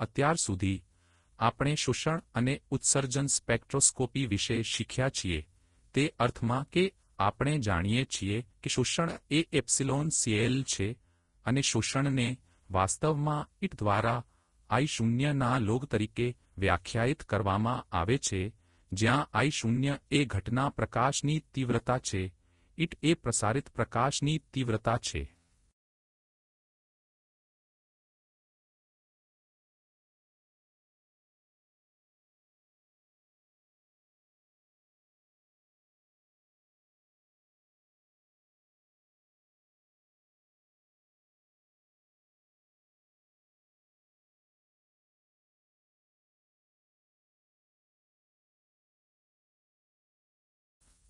અત્યાર સુધી આપણે શોષણ અને ઉત્સર્જન સ્પેક્ટ્રોસ્કોપી વિશે શીખ્યા છીએ, તે અર્થમાં કે આપણે જાણીએ છીએ કે શોષણ એ એપ્સિલોન CL છે અને શોષણને વાસ્તવમાં ઇટ દ્વારા I0 ના લોગ તરીકે વ્યાખ્યાયિત કરવામાં આવે છે, જ્યાં I0 એ ઘટના પ્રકાશની તીવ્રતા છે, ઇટ એ પ્રસારિત પ્રકાશની તીવ્રતા છે.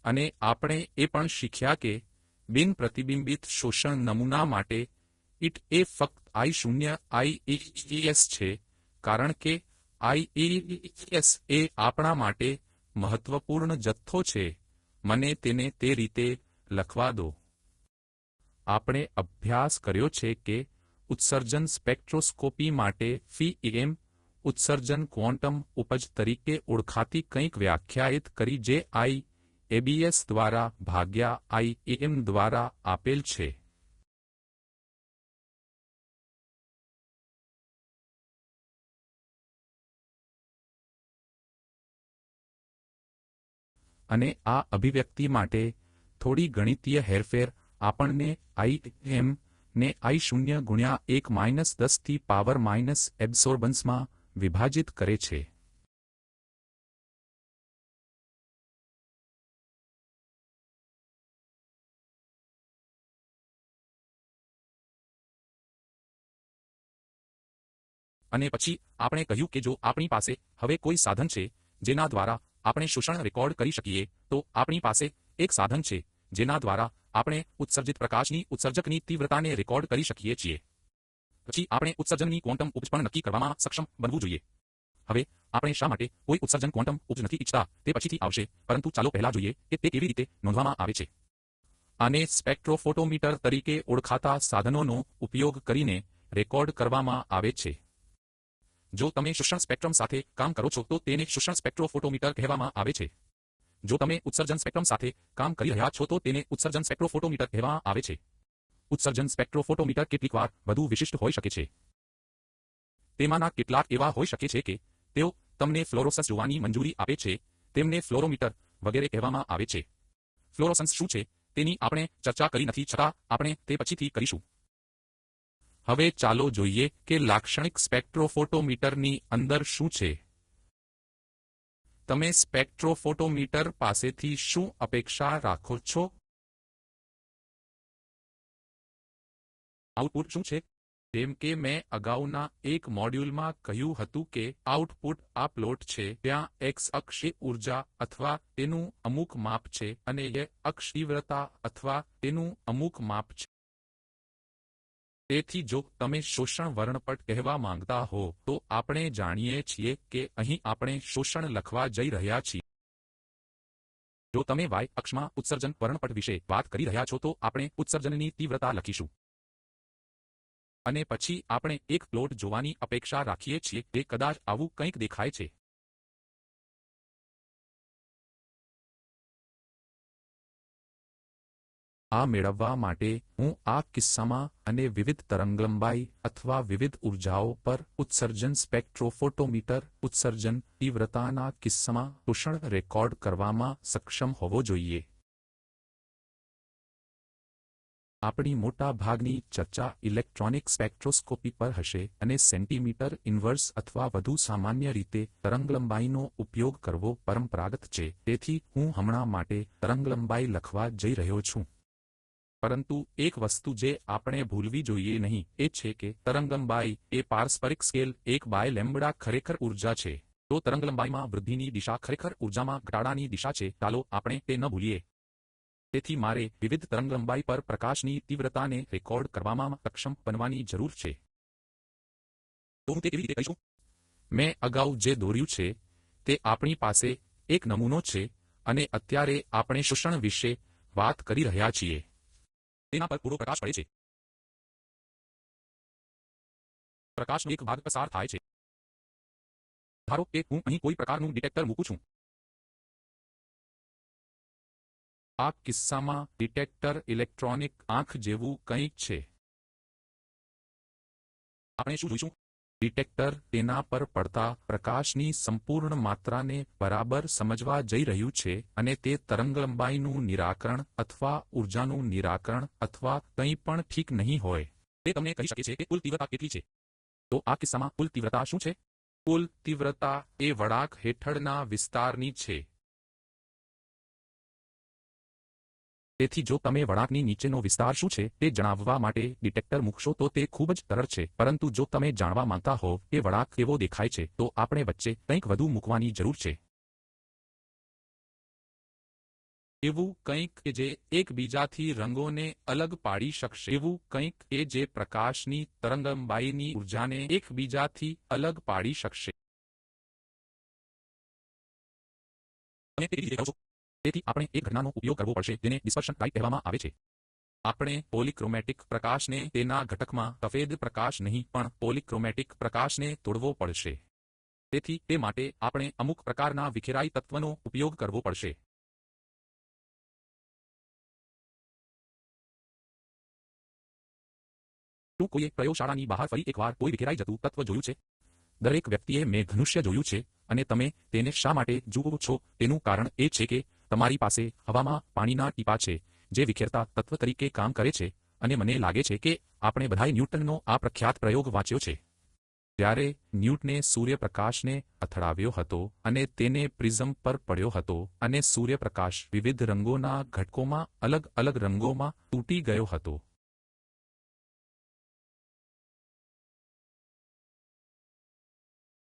અને આપણે એ પણ શીખ્યા કે બિન પ્રતિબિંબિત શોષણ નમૂના માટે ઇટ એ ફક્ત I0 IES છે, કારણ કે IES એ આપણા માટે મહત્વપૂર્ણ જથ્થો છે. મને તેને તે રીતે લખવા દો. આપણે અભ્યાસ કર્યો છે કે ઉત્સર્જન સ્પેક્ટ્રોસ્કોપી માટે φEM ઉત્સર્જન ક્વોન્ટમ ઉપજ તરીકે ઓળખાતી કંઈક વ્યાખ્યાયિત કરી જે IABS દ્વારા ભાગ્યા IEM દ્વારા આપેલ છે. અને આ અભિવ્યક્તિ માટે થોડી ગણિતીય હેરફેર આપણને IEM ને I0 ગુણ્યા 1-10 એબ્સોર્બન્સમાં વિભાજિત કરે છે. અને પછી આપણે કહ્યું કે જો આપણી પાસે હવે કોઈ સાધન છે જેના દ્વારા આપણે શોષણ રેકોર્ડ કરી શકીએ, તો આપણી પાસે એક સાધન છે જેના દ્વારા આપણે ઉત્સર્જિત પ્રકાશની ઉત્સર્જકની તીવ્રતાને રેકોર્ડ કરી શકીએ છીએ. પછી આપણે ઉત્સર્જનની ક્વોન્ટમ ઉપજ પણ નક્કી કરવામાં સક્ષમ બનવું જોઈએ. હવે આપણે શા માટે કોઈ ઉત્સર્જન ક્વોન્ટમ ઉપજ નથી ઈચ્છતા તે પછીથી આવશે, પરંતુ ચાલો પહેલા જોઈએ કે તે કેવી રીતે નોંધવામાં આવે છે. આને સ્પેક્ટ્રોફોટોમીટર તરીકે ઓળખાતા સાધનોનો ઉપયોગ કરીને રેકોર્ડ કરવામાં આવે છે. જો તમે શોષણ સ્પેક્ટ્રમ સાથે કામ કરો છો તો તેને શોષણ સ્પેક્ટ્રોફોટોમીટર કહેવામાં આવે છે. જો તમે ઉત્સર્જન સ્પેક્ટ્રમ સાથે કામ કરી રહ્યા છો તો તેને ઉત્સર્જન સ્પેક્ટ્રોફોટોમીટર કહેવામાં આવે છે. ઉત્સર્જન સ્પેક્ટ્રોફોટોમીટર કેટલીકવાર વધુ વિશિષ્ટ હોઈ શકે છે. તેમાંના કેટલાક એવા હોઈ શકે છે કે તેઓ તમને ફ્લોરોસન્સ જોવાની મંજૂરી આપે છે, તેમને ફ્લોરોમીટર વગેરે કહેવામાં આવે છે. ફ્લોરોસન્સ શું છે તેની આપણે ચર્ચા કરી નથી, છતાં આપણે તે પછીથી કરીશું. હવે ચાલો જોઈએ કે લાક્ષણિક સ્પેક્ટ્રોફોટોમીટરની અંદર શું છે. તમે સ્પેક્ટ્રોફોટોમીટર પાસેથી શું અપેક્ષા રાખો છો? આઉટપુટ શું છે? જેમ કે મેં અગાઉના એક મોડ્યુલમાં કહ્યું હતું કે આઉટપુટ આ પ્લોટ છે, ત્યાં x અક્ષ એ ઉર્જા અથવા તેનું અમુક માપ છે અને y અક્ષ તીવ્રતા અથવા તેનું અમુક માપ છે. તેથી જો તમે શોષણ વર્ણપટ કહેવા માંગતા હો તો આપણે જાણીએ છીએ કે અહીં આપણે શોષણ લખવા જઈ રહ્યા છીએ. જો તમે y અક્ષમાં ઉત્સર્જન વર્ણપટ વિશે વાત કરી રહ્યા છો તો આપણે ઉત્સર્જનની તીવ્રતા લખીશું. અને પછી આપણે એક પ્લોટ જોવાની અપેક્ષા રાખીએ છીએ જે કદાચ આવું કંઈક દેખાય છે. આ મેળવવા માટે હું આ કિસ્સામાં અને વિવિધ તરંગલંબાઈ અથવા વિવિધ ઉર્જાઓ પર ઉત્સર્જન સ્પેક્ટ્રોફોટોમીટર ઉત્સર્જન તીવ્રતાના કિસ્સામાં શોષણ રેકોર્ડ કરવામાં સક્ષમ હોવો જોઈએ. આપણી મોટા ભાગની ચર્ચા ઇલેક્ટ્રોનિક સ્પેક્ટ્રોસ્કોપી પર હશે અને સેન્ટીમીટર ઇન્વર્સ અથવા વધુ સામાન્ય રીતે તરંગલંબાઈનો ઉપયોગ કરવો પરંપરાગત છે. તેથી હું હમણાં માટે તરંગલંબાઈ લખવા જઈ રહ્યો છું. પરંતુ એક વસ્તુ જે આપણે ભૂલવી જોઈએ નહીં એ છે કે તરંગલંબાઈ એ પારસ્પરિક સ્કેલ 1/λ ખરેખર ઉર્જા છે. તો તરંગલંબાઈમાં વૃદ્ધિની દિશા ખરેખર ઉર્જામાં ઘટાડાની દિશા છે. ચાલો આપણે તે ન ભૂલીએ. તેથી મારે વિવિધ તરંગલંબાઈ પર પ્રકાશની તીવ્રતાને રેકોર્ડ કરવામાં સક્ષમ બનવાની જરૂર છે. તો હું તે કેવી રીતે કરીશું? મેં અગાઉ જે દોર્યું છે તે આપણી પાસે એક નમૂનો છે અને અત્યારે આપણે શોષણ વિશે વાત કરી રહ્યા છીએ. તેના પર પૂરો પ્રકાશ પડે છે. પ્રકાશનો એક ભાગ પસાર થાય છે. ધારો કે હું અહીં કોઈ પ્રકારનું ડિટેક્ટર મૂકું છું. આ કિસ્સામાં ડિટેક્ટર ઇલેક્ટ્રોનિક આંખ જેવું કંઈક છે. આપણે શું જોઈશું? ડિટેક્ટર તેના પર પડતા પ્રકાશની સંપૂર્ણ માત્રાને બરાબર સમજવા જઈ રહ્યું છે અને તે તરંગલંબાઈનું નિરાકરણ અથવા ઊર્જાનું નિરાકરણ અથવા કંઈ પણ ઠીક નહીં હોય. તે તમને કહી શકે છે કે કુલ તીવ્રતા કેટલી છે. તો આ કિસ્સામાં કુલ તીવ્રતા શું છે? કુલ તીવ્રતા એ વળાંક હેઠળના વિસ્તારની છે. તેથી જો તમે વળાંકની નીચેનો વિસ્તાર શું છે તે જણાવવા માટે ડિટેક્ટર મૂકશો તો તે ખૂબ જ સરળ છે, પરંતુ જો તમે જાણવા માંગતા હો કે વળાંક કેવો દેખાય છે તો આપણે વચ્ચે કંઈક વધુ મૂકવાની જરૂર છે. એવું કંઈક કે જે એકબીજાથી રંગોને અલગ પાડી શકશે. એવું કંઈક કે જે પ્રકાશની તરંગલંબાઈની ઊર્જાને એકબીજાથી અલગ પાડી શકશે. તમે તે રીતે કરો છો. તેથી આપણે એક ઘટનાનો ઉપયોગ કરવો પડશે જેને ડિસ્પર્શન લાઇટ કહેવામાં આવે છે. આપણે પોલિક્રોમેટિક પ્રકાશને તેના ઘટકમાં સફેદ પ્રકાશ નહીં પણ પોલિક્રોમેટિક પ્રકાશને તોડવો પડશે. તેથી તે માટે આપણે અમુક પ્રકારના વિખેરાઈ તત્વનો ઉપયોગ કરવો પડશે. શું કોઈએ પ્રયોગશાળાની બહાર ફરી એકવાર કોઈ વિખેરાઈ જતું તત્વ જોયું છે? દરેક વ્યક્તિએ મેઘધનુષ્ય જોયું છે અને તમે તેને શા માટે જુઓ છો તેનું કારણ એ છે કે તમારી પાસે હવામાં પાણીના ટીપાં છે જે વિખેરતા તત્વ તરીકે કામ કરે છે અને મને લાગે છે કે આપણે બધાએ ન્યૂટનનો આ પ્રખ્યાત પ્રયોગ વાંચ્યો છે. જ્યારે ન્યૂટને સૂર્યપ્રકાશને અથડાવ્યો હતો અને તેને પ્રિઝમ પર પડ્યો હતો અને સૂર્યપ્રકાશ વિવિધ રંગોના ઘટકોમાં અલગ અલગ રંગોમાં તૂટી ગયો હતો.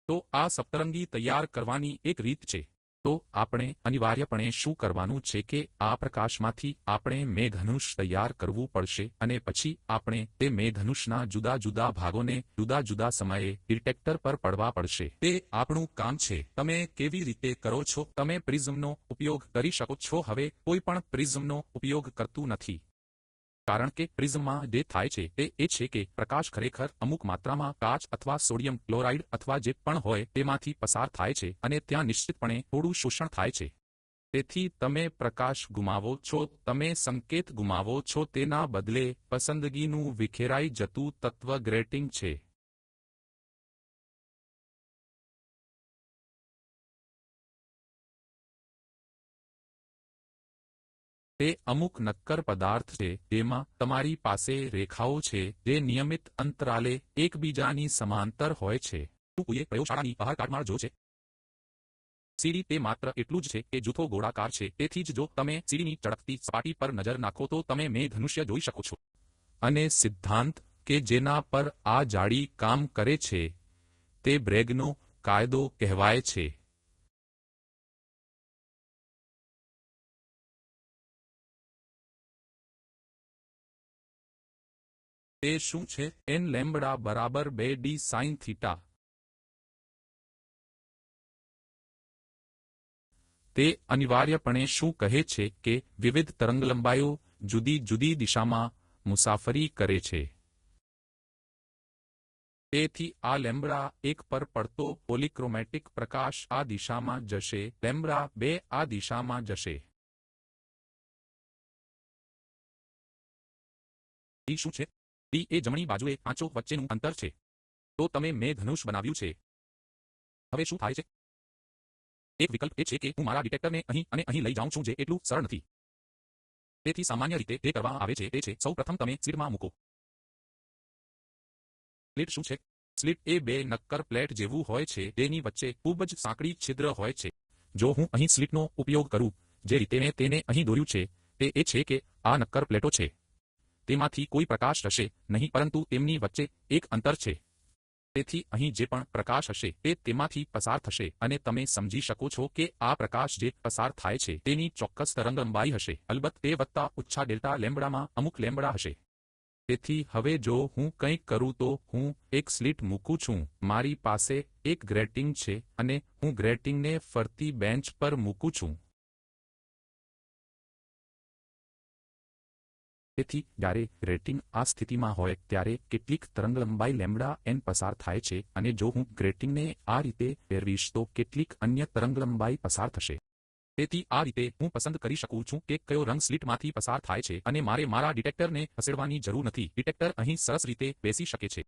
તો આ સપ્તરંગી તૈયાર કરવાની એક રીત છે. તો આપણે અનિવાર્યપણે શું કરવાનું છે કે આ પ્રકાશમાંથી આપણે મેઘધનુષ તૈયાર કરવું પડશે અને પછી આપણે તે મેઘધનુષના જુદા જુદા ભાગોને જુદા જુદા સમયે ડિટેક્ટર પર પડવા પડશે. તે આપણું કામ છે. તમે કેવી રીતે કરો છો? તમે પ્રિઝમનો ઉપયોગ કરી શકો છો. હવે કોઈ પણ પ્રિઝમનો ઉપયોગ કરતું નથી. કારણ કે પ્રિઝમમાં જે થાય છે તે એ છે કે પ્રકાશ ખરેખર અમુક માત્રામાં કાચ અથવા સોડિયમ ક્લોરાઇડ અથવા જે પણ હોય તેમાંથી પસાર થાય છે અને ત્યાં નિશ્ચિતપણે થોડું શોષણ થાય છે. તેથી તમે પ્રકાશ ગુમાવો છો, તમે સંકેત ગુમાવો છો. તેના બદલે પસંદગીનું વિખેરાઈ જતું તત્વ ગ્રેટિંગ છે. તે અમુક નક્કર પદાર્થ છે જેમાં તમારી પાસે રેખાઓ છે જે નિયમિત અંતરાલે એકબીજાની સમાંતર હોય છે. શું કોઈએ પ્રયોગશાળાની બહાર કાટમાળ જોયો છે? સીડી તે માત્ર એટલું જ છે કે જૂથો ગોળાકાર છે. તેથી જ જો તમે સીડીની ચળકતી સપાટી પર નજર નાખો તો તમે મેઘધનુષ્ય જોઈ શકો છો. અને સિદ્ધાંત કે જેના પર આ જાળી કામ કરે છે તે બ્રેગનો કાયદો કહેવાય છે. તે શું છે? n લેમ્બડા બરાબર 2d sin થીટા. તે અનિવાર્યપણે શું કહે છે કે વિવિધ તરંગલંબાઈઓ જુદી જુદી દિશામાં મુસાફરી કરે છે. તેથી આ લેમ્બડા 1 પર પડતો પોલિક્રોમેટિક પ્રકાશ આ દિશામાં જશે, લેમ્બડા 2 આ દિશામાં જશે. d શું છે? d એ જમણી બાજુએ આંચો વચ્ચેનું અંતર છે. તો તમે મેઘધનુષ બનાવ્યું છે. હવે શું થાય છે? એક વિકલ્પ એ છે કે હું મારા ડિટેક્ટરને અહીં અને અહીં લઈ જાઉં છું જે એટલું સરળ નથી. તેથી સામાન્ય રીતે જે કરવામાં આવે છે તે છે સૌ પ્રથમ તમે સ્લિટમાં મૂકો. સ્લિટ શું છે? સ્લિટ એ બે નક્કર પ્લેટ જેવું હોય છે જેની વચ્ચે ખૂબ જ સાંકડી છિદ્ર હોય છે. જો હું અહીં સ્લિટનો ઉપયોગ કરું, જે રીતે મેં તેને અહીં દોર્યું છે તે એ છે કે આ નક્કર પ્લેટો છે. તેમાંથી કોઈ પ્રકાશ હશે નહીં પરંતુ તેમની વચ્ચે એક અંતર છે. તેથી અહીં જે પણ પ્રકાશ હશે તે તેમાંથી પસાર થશે અને તમે સમજી શકો છો કે આ પ્રકાશ જે પસાર થાય છે તેની ચોક્કસ તરંગલંબાઈ હશે. અલબત્ત તે વત્તા ઓછા ડેલ્ટા લેમ્બડામાં અમુક લેમ્બડા હશે. તેથી હવે જો હું કંઈક કરું તો હું એક સ્લિટ મૂકું છું. મારી પાસે એક ગ્રેટિંગ છે અને હું ગ્રેટિંગને ફરતી બેન્ચ પર મૂકું છું. તેથી જ્યારે ગ્રેટિંગ આ સ્થિતિમાં હોય ત્યારે કેટલીક તરંગલંબાઈ લેમ્બડા એન પસાર થાય છે અને જો હું ગ્રેટિંગને આ રીતે ફેરવીશ તો કેટલીક અન્ય તરંગલંબાઈ પસાર થશે. તેથી આ રીતે હું પસંદ કરી શકું છું કે કયો રંગ સ્લિટમાંથી પસાર થાય છે અને મારે મારા ડિટેક્ટરને ખસેડવાની જરૂર નથી. ડિટેક્ટર અહીં સરસ રીતે બેસી શકે છે.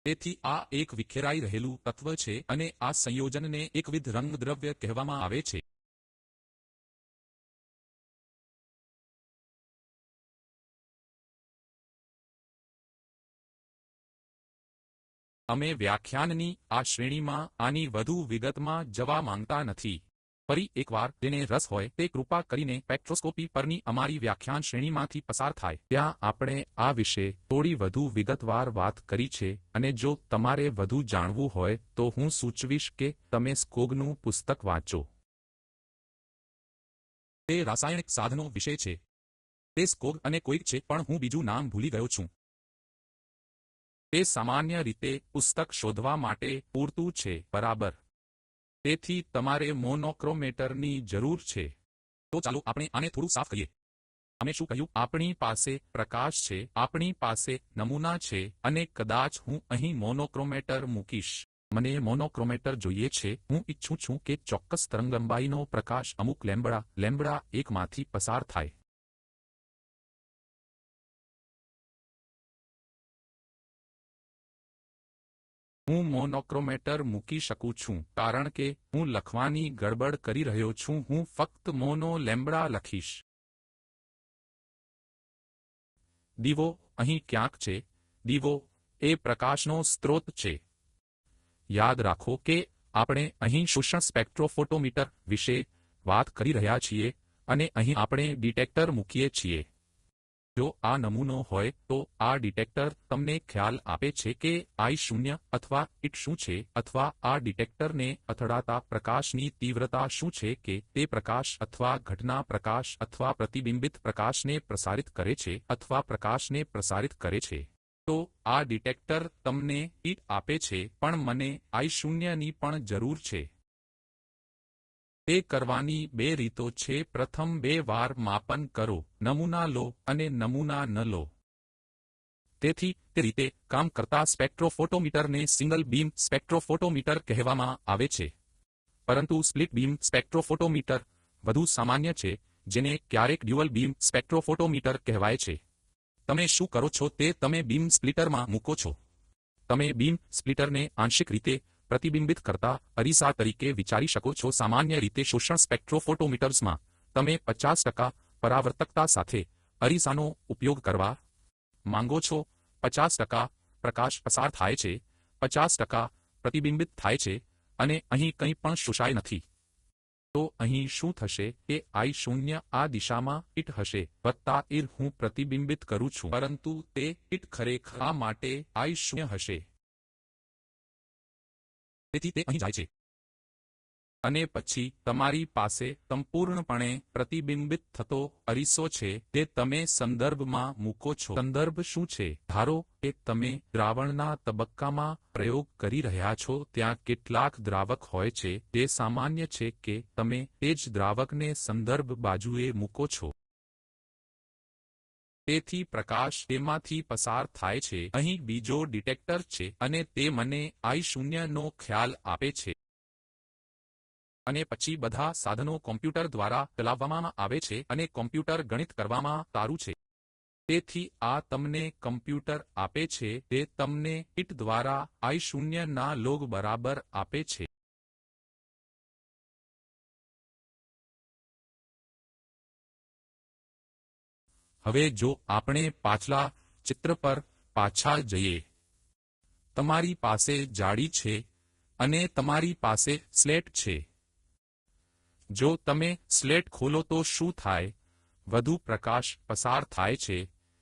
તેથી આ એક વિખેરાઈ રહેલું તત્વ છે અને આ સંયોજનને એકવિધ રંગદ્રવ્ય કહેવામાં આવે છે. અમે વ્યાખ્યાનની આ શ્રેણીમાં આની વધુ વિગતમાં જવા માંગતા નથી. ફરી એકવાર જેને રસ હોય તે કૃપા કરીને સ્પેક્ટ્રોસ્કોપી પરની અમારી વ્યાખ્યાન શ્રેણીમાંથી પસાર થાય. ત્યાં આપણે આ વિશે થોડી વધુ વિગતવાર વાત કરી છે અને જો તમારે વધુ જાણવું હોય તો હું સૂચવીશ કે તમે સ્કોગનું પુસ્તક વાંચો. તે રાસાયણિક સાધનો વિશે છે. તે સ્કોગ અને કોઈક છે પણ હું બીજું નામ ભૂલી ગયો છું. તે સામાન્ય રીતે પુસ્તક શોધવા માટે પૂરતું છે, બરાબર? તેથી તમારે મોનોક્રોમેટરની જરૂર છે. તો ચાલો આપણે આને થોડું સાફ કરીએ. અમે શું કહ્યું? આપણી પાસે પ્રકાશ છે, આપણી પાસે નમૂના છે અને કદાચ હું અહીં મોનોક્રોમેટર મૂકીશ. મને મોનોક્રોમેટર જોઈએ છે. હું ઈચ્છું છું કે ચોક્કસ તરંગલંબાઈનો પ્રકાશ અમુક લેમ્બડા 1 માંથી પસાર થાય. હું મોનોક્રોમેટર મૂકી શકું છું કારણ કે હું લખવાની ગડબડ કરી રહ્યો છું. હું ફક્ત મોનો લેમ્બડા લખીશ. દીવો અહીં ક્યાંક છે. દીવો એ પ્રકાશનો સ્ત્રોત છે. યાદ રાખો કે આપણે અહીં શોષણ સ્પેક્ટ્રોફોટોમીટર વિશે વાત કરી રહ્યા છીએ અને અહીં આપણે ડિટેક્ટર મૂકીએ છીએ. જો આ નમૂનો હોય તો આ ડિટેક્ટર તમને ખ્યાલ આપે છે કે I0 અથવા ઇટ શું છે અથવા આ ડિટેક્ટરને અથડાતા પ્રકાશની તીવ્રતા શું છે કે તે પ્રકાશ અથવા ઘટના પ્રકાશ અથવા પ્રતિબિંબિત પ્રકાશને પ્રસારિત કરે છે અથવા પ્રકાશને પ્રસારિત કરે છે. તો આ ડિટેક્ટર તમને ઇટ આપે છે પણ મને I0 ની પણ જરૂર છે. તે કરવાની 2 રીતો છે. પ્રથમ 2 વાર માપન કરો, નમૂના લો અને નમૂના ન લો. તેથી તે રીતે કામ કરતા સ્પેક્ટ્રોફોટોમીટરને સિંગલ બીમ સ્પેક્ટ્રોફોટોમીટર કહેવામાં આવે છે. પરંતુ સ્પ્લિટ બીમ સ્પેક્ટ્રોફોટોમીટર વધુ સામાન્ય છે, જેને ક્યારેક ડ્યુઅલ બીમ સ્પેક્ટ્રોફોટોમીટર કહેવાય છે. તમે શું કરો છો તે તમે બીમ સ્પ્લિટરમાં મૂકો છો. તમે બીમ સ્પ્લિટરને આંશિક રીતે પ્રતિબિંબિત કરતા અરીસા તરીકે વિચારી શકો છો. સામાન્ય રીતે શોષણ સ્પેક્ટ્રોફોટોમીટર્સમાં તમે 50% પરાવર્તકતા સાથે અરીસાનો ઉપયોગ કરવા માંગો છો. 50% પ્રકાશ પસાર થાય છે, 50% પ્રતિબિંબિત થાય છે અને અહીં કંઈ પણ શોષાય નથી. તો અહીં શું થશે કે I0 આ દિશામાં ઇટ હશે વત્તા ઇર હું પ્રતિબિંબિત કરું છું પરંતુ તે ઇટ ખરેખર આ માટે I0 હશે. તેથી તે અહીં જાય છે. અને પછી તમારી પાસે સંપૂર્ણપણે પ્રતિબિંબિત થતો અરીસો છે જે તમે સંદર્ભમાં મૂકો છો. સંદર્ભ શું છે? ધારો કે તમે દ્રાવણના તબક્કામાં પ્રયોગ કરી રહ્યા છો. ત્યાં કેટલાક દ્રાવક હોય છે જે સામાન્ય છે કે તમે તે જ દ્રાવકને સંદર્ભ બાજુએ મૂકો છો. તેથી પ્રકાશ તેમાંથી પસાર થાય છે. અહીં બીજો ડિટેક્ટર છે અને તે મને I0 નો ખ્યાલ આપે છે. અને પછી બધા સાધનો કોમ્પ્યુટર દ્વારા ચલાવવામાં આવે છે અને કોમ્પ્યુટર ગણિત કરવામાં સારું છે. તેથી આ તમને કમ્પ્યુટર આપે છે તે તમને ઇટ દ્વારા I0 ના લોગ બરાબર આપે છે. હવે જો આપણે પાછલા ચિત્ર પર પાછા જઈએ. તમારી પાસે જાળી છે અને તમારી પાસે સ્લેટ છે. જો તમે સ્લેટ ખોલો તો શું થાય? વધુ પ્રકાશ પસાર થાય છે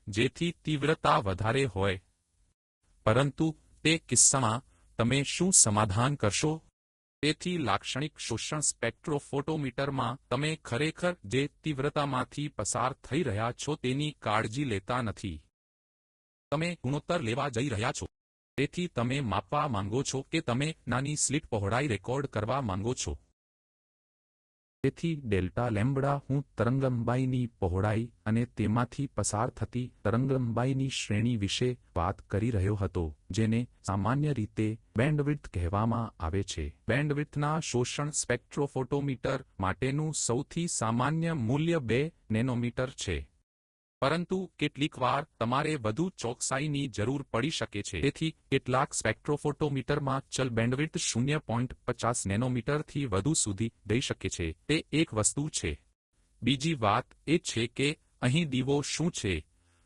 જેથી તીવ્રતા વધારે હોય. પરંતુ તે કિસ્સામાં તમે શું સમાધાન કરશો? તેથી લાક્ષણિક શોષણ સ્પેક્ટ્રોફોટોમીટરમાં તમે ખરેખર જે તીવ્રતામાંથી પસાર થઈ રહ્યા છો તેની કાળજી લેતા નથી. તમે ગુણોત્તર લેવા જઈ રહ્યા છો. તેથી તમે માપવા માંગો છો કે તમે નાની સ્લિટ પહોળાઈ રેકોર્ડ કરવા માંગો છો. તેથી ડેલ્ટા લેમ્બડા હું તરંગલંબાઈની પહોળાઈ અને તેમાંથી પસાર થતી તરંગલંબાઈની શ્રેણી વિશે વાત કરી રહ્યો હતો, જેને સામાન્ય રીતે બેન્ડવિડ્થ કહેવામાં આવે છે. બેન્ડવિડ્થના શોષણ સ્પેક્ટ્રોફોટોમીટર માટેનું સૌથી સામાન્ય મૂલ્ય 2 નેનોમીટર છે. પરંતુ કેટલીકવાર તમારે વધુ ચોકસાઈની જરૂર પડી શકે છે. તેથી કેટલાક સ્પેક્ટ્રોફોટોમીટરમાં ચલ બેન્ડવિડ્થ 0.50 નેનોમીટરથી વધુ સુધી જઈ શકે છે. તે એક વસ્તુ છે. બીજી વાત એ છે કે અહીં દીવો શું છે.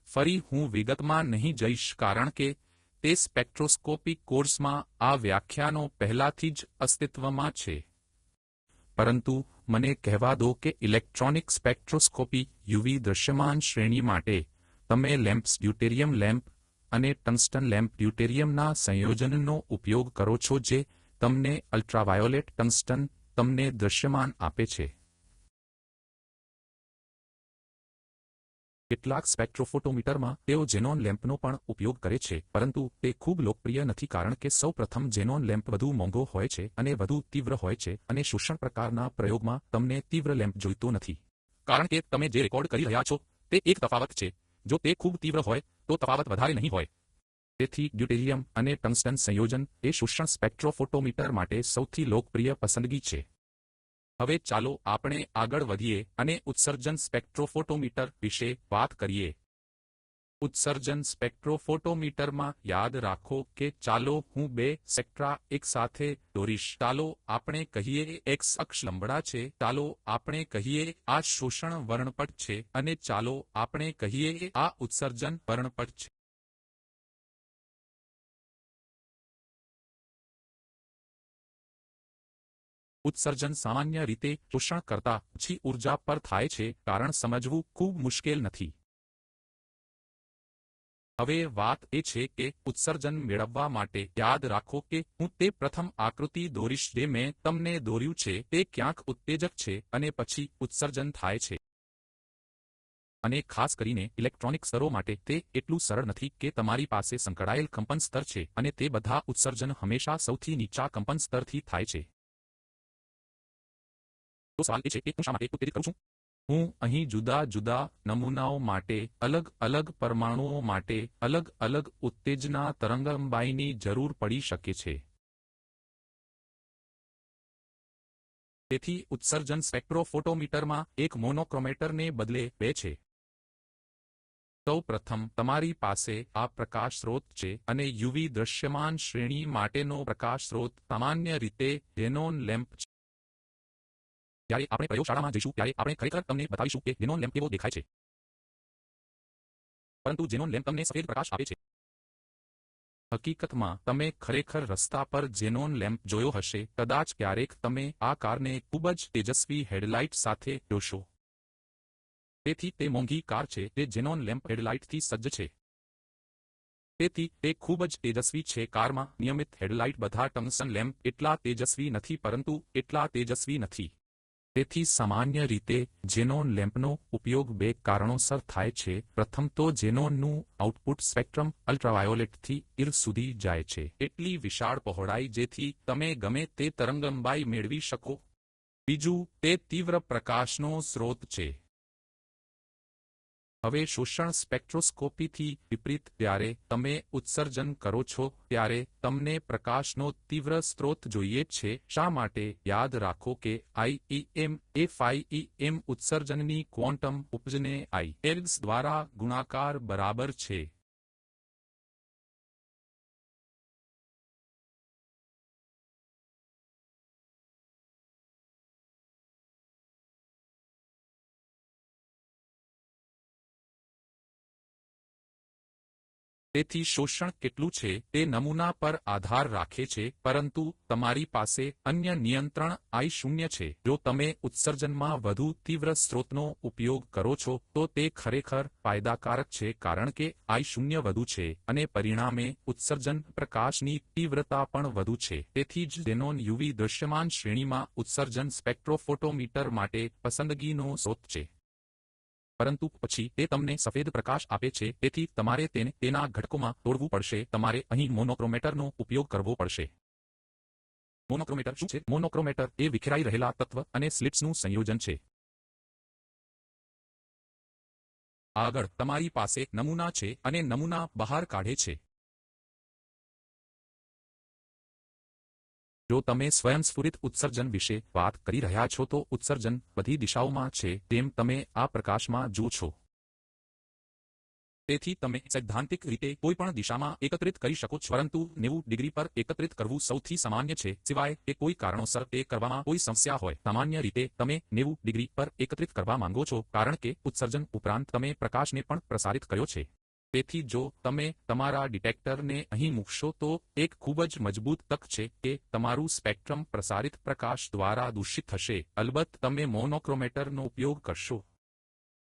ફરી હું વિગતમાં નહીં જઈશ કારણ કે તે સ્પેક્ટ્રોસ્કોપી કોર્સમાં આ વ્યાખ્યાનો પહેલાથી જ અસ્તિત્વમાં છે. પરંતુ મને કહેવા દો કે ઇલેક્ટ્રોનિક સ્પેક્ટ્રોસ્કોપી યુવી દૃશ્યમાન શ્રેણી માટે તમે લેમ્પ્સ ડ્યુટેરિયમ લેમ્પ અને ટંગસ્ટન લેમ્પ ડ્યુટેરિયમના સંયોજનનો ઉપયોગ કરો છો જે તમને અલ્ટ્રાવાયોલેટ ટંગસ્ટન તમને દૃશ્યમાન આપે છે. કેટલાક સ્પેક્ટ્રોફોટોમીટરમાં તેઓ ઝેનોન લેમ્પનો પણ ઉપયોગ કરે છે, પરંતુ તે ખૂબ લોકપ્રિય નથી કારણ કે સૌ પ્રથમ ઝેનોન લેમ્પ વધુ મોંઘો હોય છે અને વધુ તીવ્ર હોય છે અને શોષણ પ્રકારના પ્રયોગમાં તમને તીવ્ર લેમ્પ જોઈતો નથી. કારણ કે તમે જે રેકોર્ડ કરી રહ્યા છો તે એક તફાવત છે. જો તે ખૂબ તીવ્ર હોય તો તફાવત વધારે નહીં હોય. તેથી ડ્યુટેરિયમ અને ટંગસ્ટન સંયોજન એ શોષણ સ્પેક્ટ્રોફોટોમીટર માટે સૌથી લોકપ્રિય પસંદગી છે. હવે ચાલો આપણે આગળ વધીએ અને ઉત્સર્જન સ્પેક્ટ્રોફોટોમીટર વિશે વાત કરીએ. ઉત્સર્જન સ્પેક્ટ્રોફોટોમીટરમાં યાદ રાખો કે ચાલો હું 2 સ્પેક્ટ્રા એકસાથે દોરીશ. ચાલો આપણે કહીએ X અક્ષ લંબડા છે, ચાલો આપણે કહીએ આ શોષણ વર્ણપટ છે અને ચાલો આપણે કહીએ આ ઉત્સર્જન વર્ણપટ છે. ઉત્સર્જન સામાન્ય રીતે શોષણ કરતા ઓછી ઊર્જા પર થાય છે. કારણ સમજવું ખૂબ મુશ્કેલ નથી. હવે વાત એ છે કે ઉત્સર્જન મેળવવા માટે યાદ રાખો કે હું તે પ્રથમ આકૃતિ દોરીશ જે મેં તમને દોર્યું છે. તે ક્યાંક ઉત્તેજક છે અને પછી ઉત્સર્જન થાય છે. અને ખાસ કરીને ઇલેક્ટ્રોનિક સ્તરો માટે તે એટલું સરળ નથી કે તમારી પાસે સંકળાયેલ કંપન સ્તર છે અને તે બધા ઉત્સર્જન હંમેશા સૌથી નીચા કંપન સ્તરથી થાય છે. તો સવાલ એ છે કે હું શા માટે ઉત્તેજિત કરું છું? હું અહીં જુદા જુદા નમૂનાઓ માટે અલગ અલગ પરમાણુઓ માટે અલગ અલગ ઉત્તેજના તરંગલંબાઈની જરૂર પડી શકે છે. તેથી ઉત્સર્જન સ્પેક્ટ્રોફોટોમીટરમાં એક મોનોક્રોમેટરને બદલે 2 છે. સૌ પ્રથમ તમારી પાસે આ પ્રકાશ સ્રોત છે અને યુવી દૃશ્યમાન શ્રેણી માટેનો પ્રકાશ સ્રોત સામાન્ય રીતે ઝેનોન લેમ્પ છે. જ્યારે આપણે પ્રયોગશાળામાં જઈશું ત્યારે આપણે ખરેખર તમને બતાવીશું કે ઝેનોન લેમ્પ કેવો દેખાય છે. પરંતુ ઝેનોન લેમ્પ તમને સફેદ પ્રકાશ આપે છે. હકીકતમાં તમે ખરેખર રસ્તા પર ઝેનોન લેમ્પ જોયો હશે. કદાચ ક્યારેક તમે આ કારને ખૂબ જ તેજસ્વી હેડલાઇટ સાથે જોશો. તેથી તે મોંઘી કાર છે જે ઝેનોન લેમ્પ હેડલાઇટથી સજ્જ છે. તેથી તે ખૂબ જ તેજસ્વી છે. કારમાં નિયમિત હેડલાઇટ બધા ટંગસ્ટન લેમ્પ એટલા તેજસ્વી નથી પરંતુ એટલા તેજસ્વી નથી. તેથી સામાન્ય રીતે ઝેનોન લેમ્પનો ઉપયોગ 2 કારણોસર થાય છે. પ્રથમ તો ઝેનોનનું આઉટપુટ સ્પેક્ટ્રમ અલ્ટ્રાવાયોલેટથી IR સુધી જાય છે. એટલી વિશાળ પહોળાઈ જેથી તમે ગમે તે તરંગલંબાઈ મેળવી શકો. બીજું, તે તીવ્ર પ્રકાશનો સ્રોત છે. હવે શોષણ સ્પેક્ટ્રોસ્કોપીથી વિપરીત જ્યારે તમે ઉત્સર્જન કરો છો ત્યારે તમને પ્રકાશનો તીવ્ર સ્ત્રોત જોઈએ છે. શા માટે? યાદ રાખો કે IEM એ φEM ઉત્સર્જનની ક્વોન્ટમ ઉપજને IELTS દ્વારા ગુણાકાર બરાબર છે. તેથી શોષણ કેટલું છે તે નમૂના પર આધાર રાખે છે પરંતુ તમારી પાસે અન્ય નિયંત્રણ I0 છે. જો તમે ઉત્સર્જનમાં વધુ તીવ્ર સ્ત્રોતનો ઉપયોગ કરો છો તો તે ખરેખર ફાયદાકારક છે કારણ કે I0 વધુ છે અને પરિણામે ઉત્સર્જન પ્રકાશની તીવ્રતા પણ વધુ છે. તેથી જ ઝેનોન યુવી દૃશ્યમાન શ્રેણીમાં ઉત્સર્જન સ્પેક્ટ્રોફોટોમીટર માટે પસંદગીનો સ્રોત છે. પરંતુ પછી તે તમને સફેદ પ્રકાશ આપે છે તેથી તમારે તેને તેના ઘટકોમાં તોડવું પડશે. તમારે અહીં મોનોક્રોમેટરનો ઉપયોગ કરવો પડશે. મોનોક્રોમેટર શું છે? મોનોક્રોમેટર એ વિખેરાઈ રહેલા તત્વ અને સ્લિટ્સનું સંયોજન છે. આગળ તમારી પાસે નમૂના છે અને નમૂના બહાર કાઢે છે. જો તમે સ્વયંસ્ફુરિત ઉત્સર્જન વિશે વાત કરી રહ્યા છો તો ઉત્સર્જન બધી દિશાઓમાં છે તેમ તમે આ પ્રકાશમાં જુઓ છો. તેથી તમે સૈદ્ધાંતિક રીતે કોઈપણ દિશામાં એકત્રિત કરી શકો છો, પરંતુ 90 ડિગ્રી પર એકત્રિત કરવું સૌથી સામાન્ય છે, સિવાય કે કોઈ કારણોસર તે કરવામાં કોઈ સમસ્યા હોય. સામાન્ય રીતે તમે 90 ડિગ્રી પર એકત્રિત કરવા માંગો છો કારણ કે ઉત્સર્જન ઉપરાંત તમે પ્રકાશને પણ પ્રસારિત કર્યો છે. તેથી જો તમે તમારા ડિટેક્ટરને અહીં મૂકશો તો એક ખૂબ જ મજબૂત તક છે કે તમારું સ્પેક્ટ્રમ પ્રસારિત પ્રકાશ દ્વારા દૂષિત થશે. અલબત્ત તમે મોનોક્રોમેટરનો ઉપયોગ કરશો,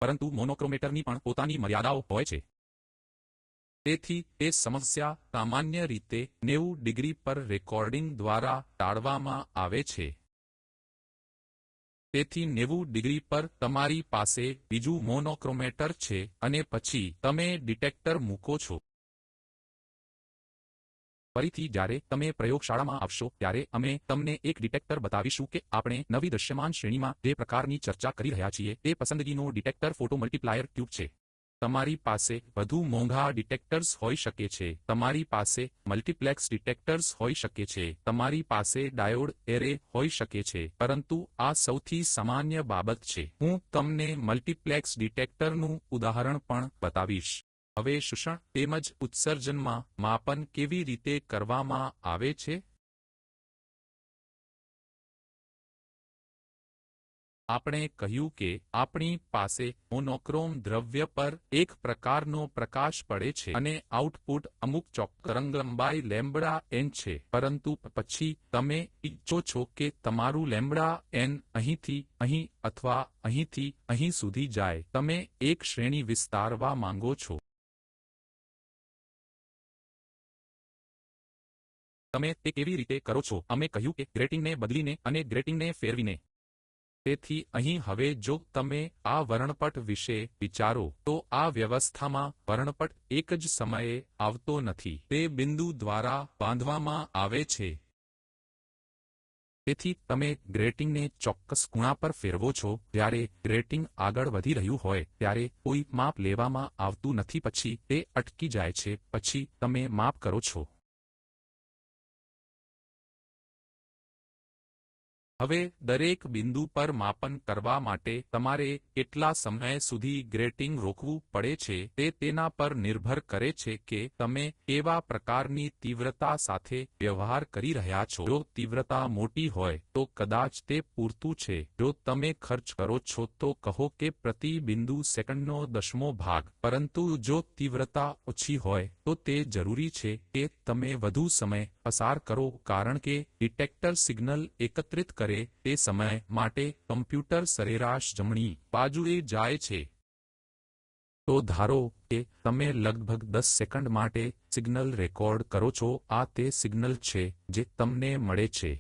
પરંતુ મોનોક્રોમેટરની પણ પોતાની મર્યાદાઓ હોય છે. તેથી તે સમસ્યા સામાન્ય રીતે 90 ડિગ્રી પર રેકોર્ડિંગ દ્વારા ટાળવામાં આવે છે. તેથી 90 ડિગ્રી પર તમારી પાસે બીજું મોનોક્રોમેટર છે અને પછી તમે ડિટેક્ટર મૂકો છો. ફરીથી જ્યારે તમે પ્રયોગશાળામાં આવશો ત્યારે અમે તમને એક ડિટેક્ટર બતાવીશું કે આપણે નવી દૃશ્યમાન શ્રેણીમાં જે પ્રકારની ચર્ચા કરી રહ્યા છીએ તે પસંદગીનો ડિટેક્ટર ફોટોમલ્ટીપ્લાયર ટ્યુબ છે. તમારી પાસે વધુ મોંઘા ડિટેક્ટર્સ હોઈ શકે છે, તમારી પાસે મલ્ટીપ્લેક્સ ડિટેક્ટર્સ હોઈ શકે છે, તમારી પાસે ડાયોડ એરે હોઈ શકે છે, પરંતુ આ સૌથી સામાન્ય બાબત છે. હું તમને મલ્ટીપ્લેક્સ ડિટેક્ટરનું ઉદાહરણ પણ બતાવીશ. હવે શોષણ તેમજ ઉત્સર્જનમાં માપન કેવી રીતે કરવામાં આવે છે? આપણે કહ્યું કે આપણી પાસે મોનોક્રોમ દ્રવ્ય પર એક પ્રકારનો પ્રકાશ પડે છે અને આઉટપુટ અમુક ચોક્કસ તરંગલંબાઈ લેમ્બડા એન છે, પરંતુ પછી તમે ઈચ્છો છો કે તમારું લેમ્બડા એન અહીંથી અહીં અથવા અહીંથી અહીં સુધી જાય. તમે એક શ્રેણી વિસ્તારવા માંગો છો. તમે તે કેવી રીતે કરો છો? અમે કહ્યું કે ગ્રેટિંગને બદલીને અને ગ્રેટિંગને ફેરવીને. તેથી અહીં હવે જો તમે આ વર્ણપટ વિશે વિચારો તો આ વ્યવસ્થામાં વર્ણપટ એક જ સમયે આવતો નથી, તે બિંદુ દ્વારા બાંધવામાં આવે છે. તેથી તમે ગ્રેટિંગને ચોક્કસ ખૂણા પર ફેરવો છો. જ્યારે ગ્રેટિંગ આગળ વધી રહ્યું હોય ત્યારે કોઈ માપ લેવામાં આવતું નથી, પછી તે અટકી જાય છે, પછી તમે માપ કરો છો. હવે દરેક બિંદુ પર માપન કરવા માટે તમારે કેટલા સમય સુધી ગ્રેટિંગ રોકવું પડે છે તે તેના પર નિર્ભર કરે છે કે તમે કેવા પ્રકારની તીવ્રતા સાથે વ્યવહાર કરી રહ્યા છો. જો તીવ્રતા મોટી હોય તો કદાચ તે પૂરતું છે. જો તમે ખર્ચ કરો છો તો કહો કે પ્રતિ બિંદુ સેકન્ડનો 10મો ભાગ, પરંતુ જો તીવ્રતા ઓછી હોય તો તે જરૂરી છે કે તમે વધુ સમય પસાર કરો કારણ કે ડિટેક્ટર સિગ્નલ એકત્રિત કરે તે સમય માટે કમ્પ્યુટર સરેરાશ જમણી બાજુએ જાય છે. તો ધારો કે તમે લગભગ 10 સેકન્ડ માટે સિગ્નલ રેકોર્ડ કરો છો. આ તે સિગ્નલ છે જે તમને મળે છે.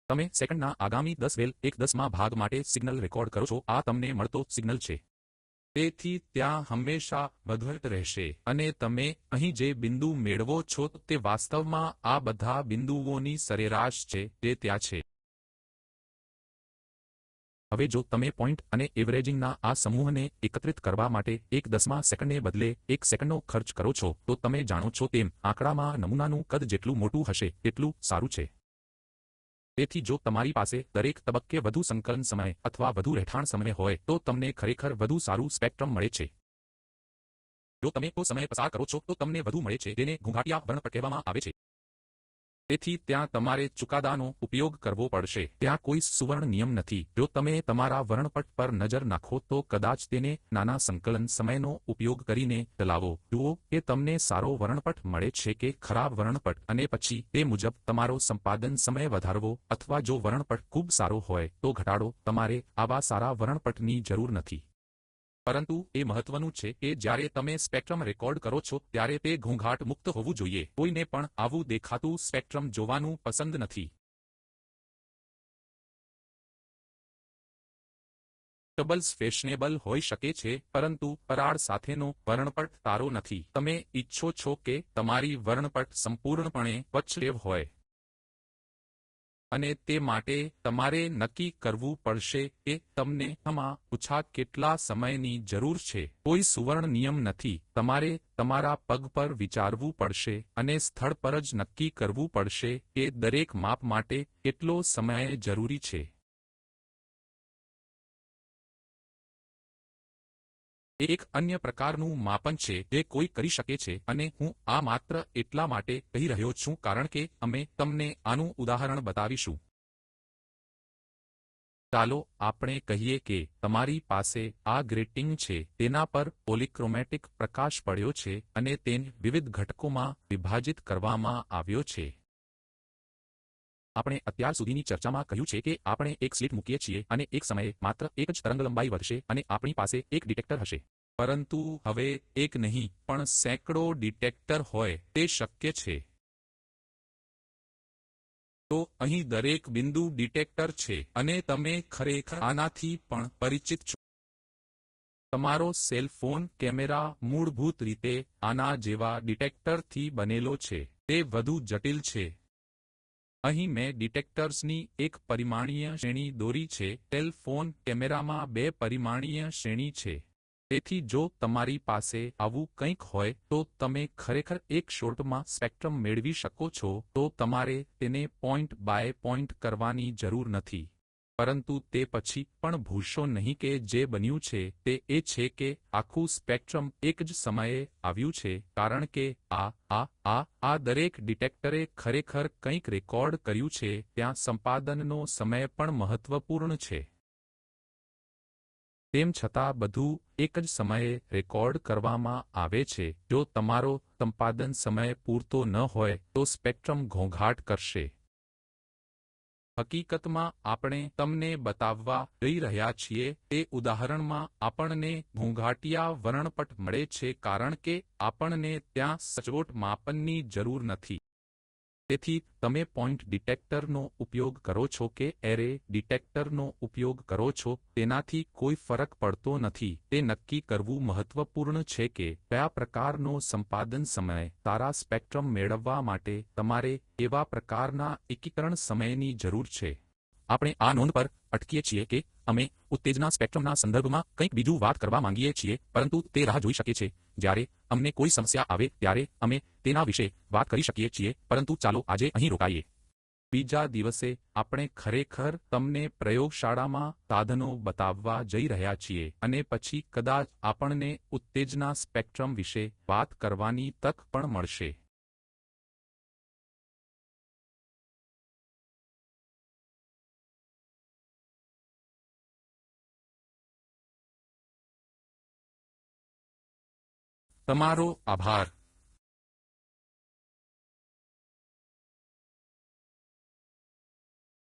તમે સેકન્ડના આગામી 10/10મા ભાગ માટે સિગ્નલ રેકોર્ડ કરો છો. આ તમને મળતો સિગ્નલ છે. તેથી ત્યાં હંમેશા વધઘટ રહેશે અને તમે અહીં જે બિંદુ મેળવો છો તે વાસ્તવમાં આ બધા બિંદુઓની સરેરાશ છે જે ત્યાં છે. હવે જો તમે પોઇન્ટ અને એવરેજિંગના આ સમૂહને એકત્રિત કરવા માટે 1/10મા સેકન્ડને બદલે 1 સેકન્ડનો ખર્ચ કરો છો તો તમે જાણો છો તેમ આંકડામાં નમૂનાનું કદ જેટલું મોટું હશે તેટલું સારું છે. તેથી જો તમારી પાસે દરેક તબક્કે વધુ સંકલન સમય અથવા વધુ રહેઠાણ સમય હોય તો તમને ખરેખર વધુ સારું સ્પેક્ટ્રમ મળે છે. જો તમે તો સમય પસાર કરો છો તો તમને વધુ મળે છે, જેને ઘોંઘાટિયા વર્ણપટ કહેવામાં આવે છે. તેથી ત્યાં તમારે ચુકાદાનો ઉપયોગ કરવો પડશે. ત્યાં કોઈ સુવર્ણ નિયમ નથી. જો તમે તમારા વર્ણપટ પર નજર નાખો તો કદાચ તેને નાના સંકલન સમયનો ઉપયોગ કરીને ચલાવો. જુઓ કે તમને સારો વર્ણપટ મળે છે કે ખરાબ વર્ણપટ અને પછી તે મુજબ તમારો સંપાદન સમય વધારવો અથવા જો વર્ણપટ ખૂબ સારો હોય તો ઘટાડો. તમારે આવા સારા વર્ણપટની જરૂર નથી. પરંતુ એ મહત્વનું છે કે જ્યારે તમે સ્પેક્ટ્રમ રેકોર્ડ કરો છો ત્યારે તે ઘોંઘાટ મુક્ત હોવું જોઈએ. કોઈને પણ આવું દેખાતું સ્પેક્ટ્રમ જોવાનું પસંદ નથી. ટબલ્સ ફેશનેબલ હોઈ શકે છે પરંતુ પરાળ સાથેનો વર્ણપટ સારો નથી. તમે ઈચ્છો છો કે તમારી વર્ણપટ સંપૂર્ણપણે સ્વચ્છ હોય. અને તે માટે તમારે નક્કી કરવું પડશે કે તમને આમાં ઓછા કેટલા સમયની જરૂર છે. કોઈ સુવર્ણ નિયમ નથી. તમારે તમારા પગ પર વિચારવું પડશે અને સ્થળ પર જ નક્કી કરવું પડશે કે દરેક માપ માટે કેટલો સમય જરૂરી છે. એક અન્ય પ્રકારનું માપન છે જે કોઈ કરી શકે છે અને હું આ માત્ર એટલા માટે કહી રહ્યો છું કારણ કે અમે તમને આનું ઉદાહરણ બતાવીશું. ચાલો આપણે કહીએ કે તમારી પાસે આ ગ્રેટિંગ છે, તેના પર પોલિક્રોમેટિક પ્રકાશ પડ્યો છે અને તેને વિવિધ ઘટકોમાં વિભાજિત કરવામાં આવ્યો છે. આપણે અત્યાર સુધીની ચર્ચામાં કહ્યું છે કે આપણે એક સ્લિટ મૂકીએ છીએ અને એક સમયે માત્ર એક જ તરંગલંબાઇ વધશે અને આપણી પાસે એક ડિટેક્ટર હશે. પરંતુ હવે એક નહીં પણ સેંકડો ડિટેક્ટર હોય તે શક્ય છે. તો અહીં દરેક બિંદુ ડિટેક્ટર છે અને તમે ખરેખર આનાથી પણ પરિચિત છો. તમારો સેલ ફોન કેમેરા મૂળભૂત રીતે આના જેવા ડિટેક્ટરથી બનેલો છે. તે વધુ જટિલ છે. અહીં મેં ડિટેક્ટર્સની એક પરિમાણીય શ્રેણી દોરી છે. ટેલિફોન કેમેરામાં 2 પરિમાણીય શ્રેણી છે. તેથી જો તમારી પાસે આવું કંઈક હોય તો તમે ખરેખર એક શોટમાં સ્પેક્ટ્રમ મેળવી શકો છો. તો તમારે તેને પોઈન્ટ બાય પોઈન્ટ કરવાની જરૂર નથી. પરંતુ તે પછી પણ ભૂલશો નહીં કે જે બન્યું છે તે એ છે કે આખું સ્પેક્ટ્રમ એક જ સમયે આવ્યું છે કારણ કે આ દરેક ડિટેક્ટરે ખરેખર કંઈક રેકોર્ડ કર્યું છે. ત્યાં સંપાદનનો સમય પણ મહત્વપૂર્ણ છે. તેમ છતાં બધું એક જ સમયે રેકોર્ડ કરવામાં આવે છે. જો તમારો સંપાદન સમય પૂરતો ન હોય તો સ્પેક્ટ્રમ ઘોંઘાટ કરશે. હકીકતમાં આપણે તમને બતાવવા જઈ રહ્યા છીએ તે ઉદાહરણમાં આપણને ઘોંઘાટિયા વર્ણપટ મળે છે કારણ કે આપણને ત્યાં સચોટ માપનની જરૂર નથી. તેથી તમે પોઈન્ટ ડિટેક્ટરનો ઉપયોગ કરો છો કે એરે ડિટેક્ટરનો ઉપયોગ કરો છો તેનાથી કોઈ ફરક પડતો નથી. તે નક્કી કરવું મહત્વપૂર્ણ છે કે કયા પ્રકારનો સંપાદન સમય. સારા સ્પેક્ટ્રમ મેળવવા માટે તમારે એવા પ્રકારના એકીકરણ સમયની જરૂર છે. આપણે આ નોંધ પર અટકીએ છીએ કે અમે ઉત્તેજના સ્પેક્ટ્રમના સંદર્ભમાં કંઈક બીજું વાત કરવા માંગીએ છીએ પરંતુ તે રાહ જોઈ શકે છે. જ્યારે અમને કોઈ સમસ્યા આવે ત્યારે અમે તેના વિશે વાત કરી શકીએ છીએ પરંતુ ચાલો આજે અહીં રોકાઈએ. બીજા દિવસે આપણે ખરેખર તમને પ્રયોગશાળામાં સાધનો બતાવવા જઈ રહ્યા છીએ અને પછી કદાચ આપણને ઉત્તેજના સ્પેક્ટ્રમ વિશે વાત કરવાની તક પણ મળશે. તમારો આભાર.